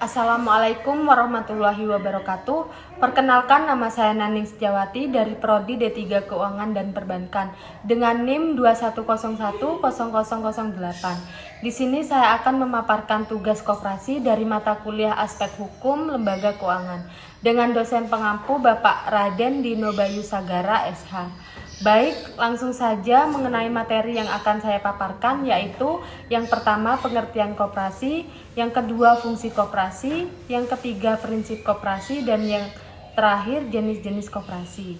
Assalamualaikum warahmatullahi wabarakatuh. Perkenalkan, nama saya Naning Setiawati dari Prodi D3 Keuangan dan Perbankan dengan NIM 21010008. Di sini saya akan memaparkan tugas koperasi dari mata kuliah Aspek Hukum Lembaga Keuangan dengan dosen pengampu Bapak Raden Dino Bayu Sagara SH. Baik, langsung saja mengenai materi yang akan saya paparkan, yaitu yang pertama pengertian koperasi, yang kedua fungsi koperasi, yang ketiga prinsip koperasi, dan yang terakhir jenis-jenis koperasi.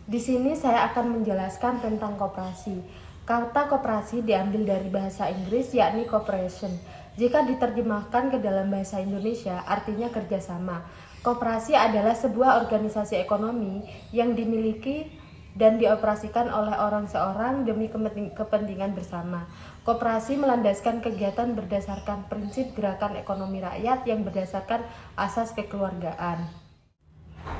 Di sini saya akan menjelaskan tentang koperasi. Kata koperasi diambil dari bahasa Inggris, yakni cooperation. Jika diterjemahkan ke dalam bahasa Indonesia, artinya kerjasama. Koperasi adalah sebuah organisasi ekonomi yang dimiliki dan dioperasikan oleh orang seorang demi kepentingan bersama. Koperasi melandaskan kegiatan berdasarkan prinsip gerakan ekonomi rakyat yang berdasarkan asas kekeluargaan.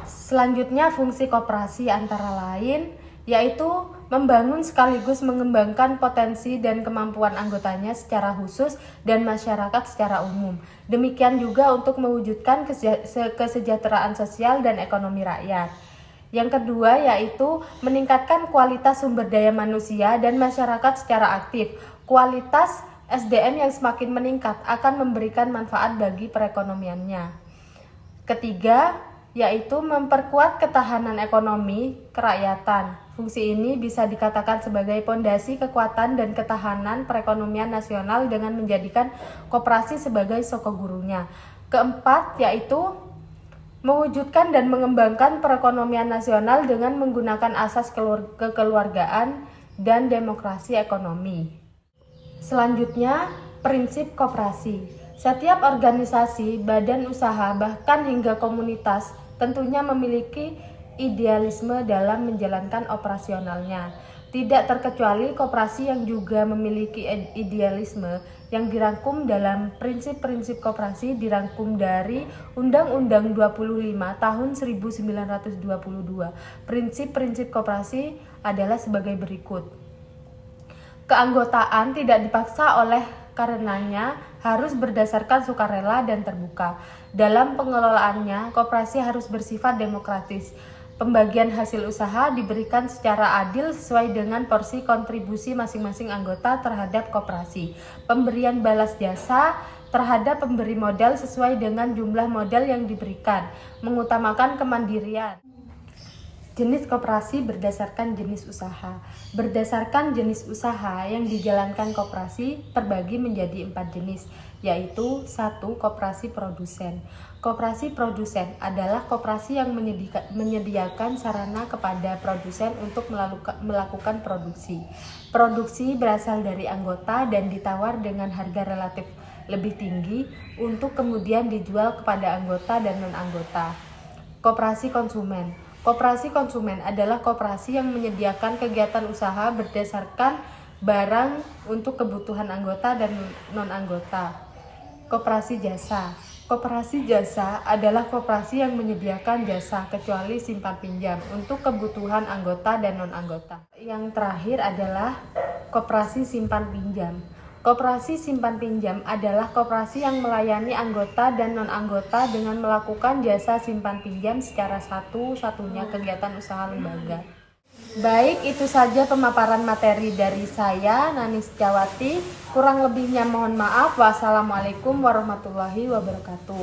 Selanjutnya, fungsi koperasi antara lain yaitu membangun sekaligus mengembangkan potensi dan kemampuan anggotanya secara khusus dan masyarakat secara umum. Demikian juga untuk mewujudkan kesejahteraan sosial dan ekonomi rakyat. Yang kedua yaitu meningkatkan kualitas sumber daya manusia dan masyarakat secara aktif. Kualitas SDM yang semakin meningkat akan memberikan manfaat bagi perekonomiannya. Ketiga yaitu memperkuat ketahanan ekonomi kerakyatan. Fungsi ini bisa dikatakan sebagai pondasi kekuatan dan ketahanan perekonomian nasional dengan menjadikan koperasi sebagai sokogurunya. Keempat yaitu mewujudkan dan mengembangkan perekonomian nasional dengan menggunakan asas kekeluargaan dan demokrasi ekonomi. Selanjutnya, prinsip koperasi. Setiap organisasi, badan usaha, bahkan hingga komunitas tentunya memiliki idealisme dalam menjalankan operasionalnya. Tidak terkecuali koperasi yang juga memiliki idealisme yang dirangkum dalam prinsip-prinsip koperasi dirangkum dari Undang-Undang 25 tahun 1922. Prinsip-prinsip koperasi adalah sebagai berikut. Keanggotaan tidak dipaksa oleh karenanya harus berdasarkan sukarela dan terbuka. Dalam pengelolaannya, koperasi harus bersifat demokratis. Pembagian hasil usaha diberikan secara adil sesuai dengan porsi kontribusi masing-masing anggota terhadap koperasi. Pemberian balas jasa terhadap pemberi modal sesuai dengan jumlah modal yang diberikan, mengutamakan kemandirian. Jenis koperasi berdasarkan jenis usaha. Berdasarkan jenis usaha yang dijalankan koperasi terbagi menjadi 4 jenis, yaitu 1. Koperasi produsen. Koperasi produsen adalah koperasi yang menyediakan sarana kepada produsen untuk melakukan produksi. Produksi berasal dari anggota dan ditawar dengan harga relatif lebih tinggi untuk kemudian dijual kepada anggota dan non-anggota. Koperasi konsumen. Koperasi konsumen adalah koperasi yang menyediakan kegiatan usaha berdasarkan barang untuk kebutuhan anggota dan non-anggota. Koperasi jasa. Koperasi jasa adalah koperasi yang menyediakan jasa kecuali simpan pinjam untuk kebutuhan anggota dan non-anggota. Yang terakhir adalah koperasi simpan pinjam. Koperasi simpan pinjam adalah koperasi yang melayani anggota dan non-anggota dengan melakukan jasa simpan pinjam secara satu-satunya kegiatan usaha lembaga. Baik, itu saja pemaparan materi dari saya, Naning Setiawati. Kurang lebihnya mohon maaf. Wassalamualaikum warahmatullahi wabarakatuh.